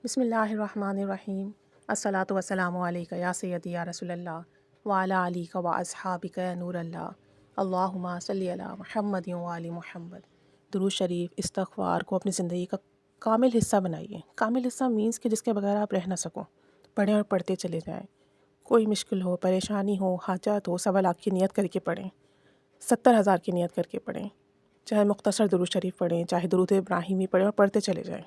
بسم اللہ الرحمن الرحیم۔ الصلاۃ والسلام علیک یا سیدی یا رسول اللہ وعلی علیک و اصحابک یا نور اللہ، اللہم صلی علی محمد و آل محمد۔ درود شریف استغفار کو اپنی زندگی کا کامل حصہ بنائیے۔ کامل حصہ مینس کہ جس کے بغیر آپ رہ نہ سکو، پڑھیں اور پڑھتے چلے جائیں۔ کوئی مشکل ہو، پریشانی ہو، حاجات ہو، سوا لاکھ کی نیت کر کے پڑھیں، 70,000 کی نیت کر کے پڑھیں، چاہے مختصر درود شریف پڑھیں، چاہے درود ابراہیمی پڑھیں اور پڑھتے چلے جائیں۔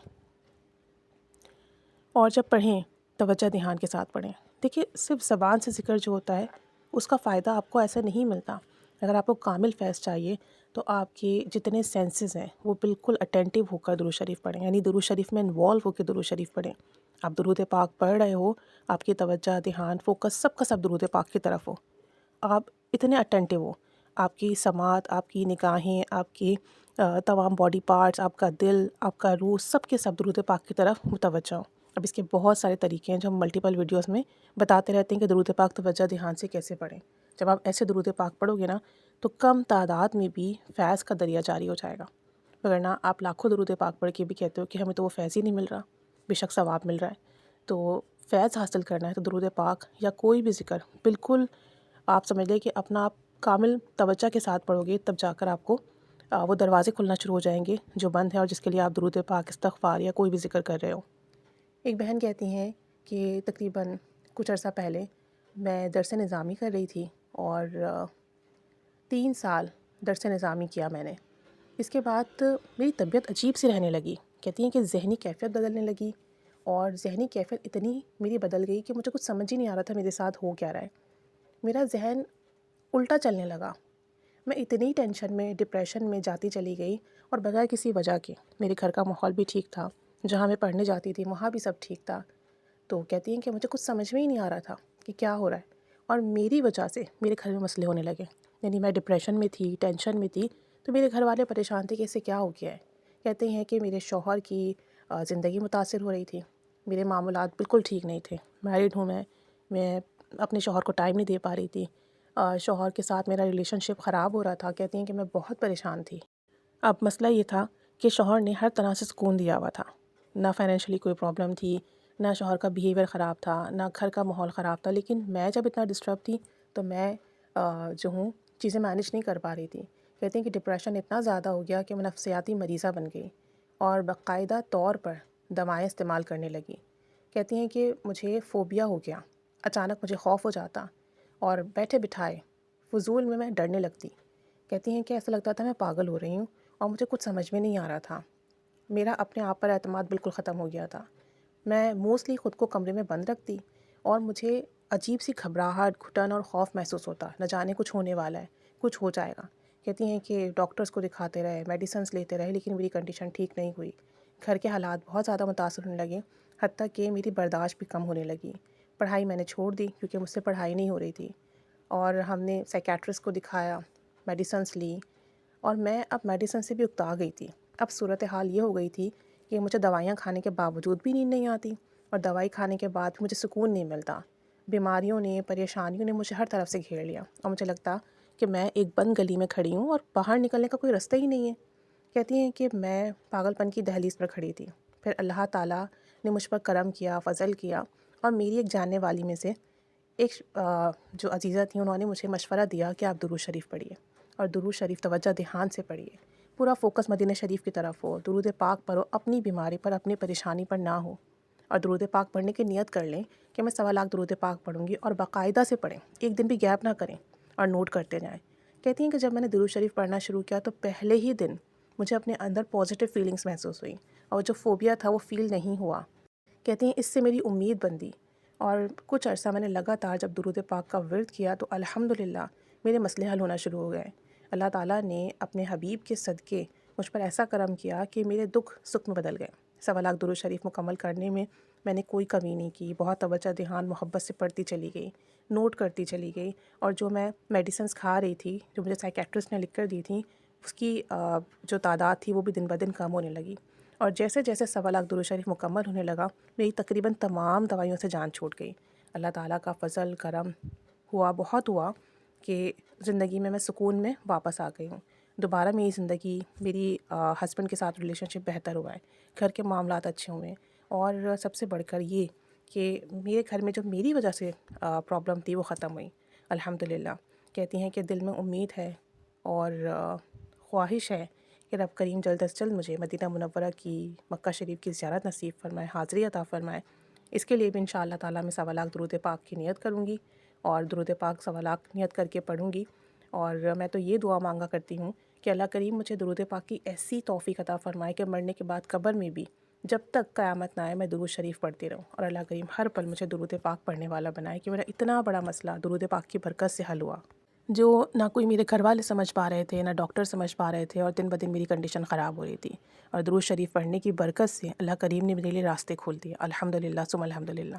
اور جب پڑھیں توجہ دھیان کے ساتھ پڑھیں۔ دیکھیے صرف زبان سے ذکر جو ہوتا ہے اس کا فائدہ آپ کو ایسے نہیں ملتا۔ اگر آپ کو کامل فیض چاہیے تو آپ کے جتنے سینسز ہیں وہ بالکل اٹینٹیو ہو کر درود شریف پڑھیں، یعنی درود شریف میں انوالو ہو کے درود شریف پڑھیں۔ آپ درود پاک پڑھ رہے ہو، آپ کی توجہ دھیان فوکس سب کا سب درود پاک کی طرف ہو، آپ اتنے اٹینٹیو ہو، آپ کی سماعت، آپ کی نگاہیں، آپ کی تمام باڈی پارٹس، آپ کا دل، آپ کا روح، سب کے سب درود پاک کی طرف متوجہ ہوں۔ اب اس کے بہت سارے طریقے ہیں جو ہم ملٹیپل ویڈیوز میں بتاتے رہتے ہیں کہ درود پاک توجہ دھیان سے کیسے پڑھیں۔ جب آپ ایسے درود پاک پڑھو گے نا تو کم تعداد میں بھی فیض کا دریا جاری ہو جائے گا، وگرنہ آپ لاکھوں درود پاک پڑھ کے بھی کہتے ہو کہ ہمیں تو وہ فیض ہی نہیں مل رہا، بے شک ثواب مل رہا ہے۔ تو فیض حاصل کرنا ہے تو درود پاک یا کوئی بھی ذکر بالکل آپ سمجھ لیں کہ اپنا آپ کامل توجہ کے ساتھ پڑھو گے، تب جا کر آپ کو وہ دروازے کھلنا شروع ہو جائیں گے جو بند ہیں اور جس کے لیے آپ درود پاک، استغفار یا کوئی بھی ذکر کر رہے ہو۔ ایک بہن کہتی ہیں کہ تقریباً کچھ عرصہ پہلے میں درس نظامی کر رہی تھی اور 3 سال درس نظامی کیا میں نے۔ اس کے بعد میری طبیعت عجیب سی رہنے لگی۔ کہتی ہیں کہ ذہنی کیفیت بدلنے لگی، اور ذہنی کیفیت اتنی میری بدل گئی کہ مجھے کچھ سمجھ ہی نہیں آ رہا تھا میرے ساتھ ہو کیا رہا ہے۔ میرا ذہن الٹا چلنے لگا، میں اتنی ٹینشن میں، ڈپریشن میں جاتی چلی گئی، اور بغیر کسی وجہ کے۔ میرے گھر کا ماحول بھی ٹھیک تھا، جہاں میں پڑھنے جاتی تھی وہاں بھی سب ٹھیک تھا۔ تو کہتی ہیں کہ مجھے کچھ سمجھ میں ہی نہیں آ رہا تھا کہ کیا ہو رہا ہے، اور میری وجہ سے میرے گھر میں مسئلے ہونے لگے۔ یعنی میں ڈپریشن میں تھی، ٹینشن میں تھی، تو میرے گھر والے پریشان تھے کہ اسے کیا ہو گیا ہے۔ کہتے ہیں کہ میرے شوہر کی زندگی متاثر ہو رہی تھی، میرے معاملات بالکل ٹھیک نہیں تھے۔ میرڈ ہوں میں اپنے شوہر کو ٹائم نہیں دے پا رہی تھی، شوہر کے ساتھ میرا ریلیشن شپ خراب ہو رہا تھا۔ کہتی ہیں کہ میں بہت پریشان تھی۔ اب مسئلہ یہ تھا کہ شوہر نے ہر طرح سے سکون دیا ہوا تھا، نہ فائنینشلی کوئی پرابلم تھی، نہ شوہر کا بیہیویئر خراب تھا، نہ گھر کا ماحول خراب تھا، لیکن میں جب اتنا ڈسٹرب تھی تو میں جو ہوں چیزیں مینیج نہیں کر پا رہی تھی۔ کہتی ہیں کہ ڈپریشن اتنا زیادہ ہو گیا کہ میں نفسیاتی مریضہ بن گئی اور باقاعدہ طور پر دوائیں استعمال کرنے لگی۔ کہتی ہیں کہ مجھے فوبیا ہو گیا، اچانک مجھے خوف ہو جاتا اور بیٹھے بٹھائے فضول میں ڈرنے لگتی۔ کہتی ہیں کہ ایسا لگتا تھا میں پاگل ہو رہی ہوں اور مجھے کچھ سمجھ میں نہیں آ رہا تھا۔ میرا اپنے آپ پر اعتماد بالکل ختم ہو گیا تھا۔ میں موسٹلی خود کو کمرے میں بند رکھتی اور مجھے عجیب سی گھبراہٹ، گھٹن اور خوف محسوس ہوتا، نہ جانے کچھ ہونے والا ہے، کچھ ہو جائے گا۔ کہتی ہیں کہ ڈاکٹرز کو دکھاتے رہے، میڈیسنز لیتے رہے، لیکن میری کنڈیشن ٹھیک نہیں ہوئی۔ گھر کے حالات بہت زیادہ متاثر ہونے لگے، حتیٰ کہ میری برداشت بھی کم ہونے لگی۔ پڑھائی میں نے چھوڑ دی کیونکہ مجھ سے پڑھائی نہیں ہو رہی تھی، اور ہم نے سائیکیٹرسٹ کو دکھایا، میڈیسنز لی، اور میں اب میڈیسن سے بھی اکتا گئی تھی۔ اب صورتحال یہ ہو گئی تھی کہ مجھے دوائیاں کھانے کے باوجود بھی نیند نہیں آتی، اور دوائی کھانے کے بعد بھی مجھے سکون نہیں ملتا۔ بیماریوں نے، پریشانیوں نے مجھے ہر طرف سے گھیر لیا، اور مجھے لگتا کہ میں ایک بند گلی میں کھڑی ہوں اور باہر نکلنے کا کوئی رستہ ہی نہیں ہے۔ کہتی ہیں کہ میں پاگل پن کی دہلیز پر کھڑی تھی۔ پھر اللہ تعالیٰ نے مجھ پر کرم کیا، فضل کیا، اور میری ایک جاننے والی میں سے ایک جو عزیزہ تھیں، انہوں نے مجھے مشورہ دیا کہ آپ درود شریف پڑھیے، اور درود شریف توجہ دھیان سے پڑھیے، پورا فوکس مدینہ شریف کی طرف ہو، درود پاک پڑھو، اپنی بیماری پر، اپنی پریشانی پر نہ ہو، اور درود پاک پڑھنے کی نیت کر لیں کہ میں 1.25 درود پاک پڑھوں گی، اور باقاعدہ سے پڑھیں، ایک دن بھی گیپ نہ کریں، اور نوٹ کرتے جائیں۔ کہتی ہیں کہ جب میں نے درود شریف پڑھنا شروع کیا تو پہلے ہی دن مجھے اپنے اندر پازیٹیو فیلنگز محسوس ہوئی، اور جو فوبیا تھا وہ فیل نہیں ہوا۔ کہتی ہیں اس سے میری امید بندی، اور کچھ عرصہ میں نے لگاتار جب درود پاک کا ورد کیا تو الحمدللہ میرے مسئلے حل ہونا شروع ہو گئے۔ اللہ تعالیٰ نے اپنے حبیب کے صدقے مجھ پر ایسا کرم کیا کہ میرے دکھ سکھ میں بدل گئے۔ 1.25 درود شریف مکمل کرنے میں نے کوئی کمی نہیں کی، بہت توجہ دھیان محبت سے پڑھتی چلی گئی، نوٹ کرتی چلی گئی، اور جو میں میڈیسنز کھا رہی تھی، جو مجھے سائیکیٹرسٹ نے لکھ کر دی تھیں، اس کی جو تعداد تھی وہ بھی دن بدن کم ہونے لگی۔ اور جیسے جیسے 1.25 درود شریف مکمل ہونے لگا، میری تقریباً تمام دوائیوں سے جان چھوٹ گئی۔ اللہ تعالیٰ کا فضل کرم ہوا، بہت ہوا، کہ زندگی میں سکون میں واپس آ گئی ہوں۔ دوبارہ میری زندگی، میری ہسبینڈ کے ساتھ ریلیشن شپ بہتر ہوا ہے، گھر کے معاملات اچھے ہوئے ہیں، اور سب سے بڑھ کر یہ کہ میرے گھر میں جو میری وجہ سے پرابلم تھی وہ ختم ہوئی الحمدللہ۔ کہتی ہیں کہ دل میں امید ہے اور خواہش ہے کہ رب کریم جلد از جلد مجھے مدینہ منورہ کی، مکہ شریف کی زیارت نصیب فرمائے، حاضری عطا فرمائے۔ اس کے لیے بھی انشاءاللہ تعالیٰ میں 1.25 درود پاک کی نیت کروں گی، اور درود پاک 1.25 نیت کر کے پڑھوں گی۔ اور میں تو یہ دعا مانگا کرتی ہوں کہ اللہ کریم مجھے درود پاک کی ایسی توفیق عطا فرمائے کہ مرنے کے بعد قبر میں بھی جب تک قیامت نہ آئے میں درود شریف پڑھتی رہوں، اور اللہ کریم ہر پل مجھے درود پاک پڑھنے والا بنائے کہ میرا اتنا بڑا مسئلہ درود پاک کی برکت سے حل ہوا، جو نہ کوئی میرے گھر والے سمجھ پا رہے تھے، نہ ڈاکٹر سمجھ پا رہے تھے، اور دن بدن میری کنڈیشن خراب ہو رہی تھی، اور درود شریف پڑھنے کی برکت سے اللہ کریم نے میرے لیے راستے کھول دیے، الحمدللہ ثم الحمدللہ۔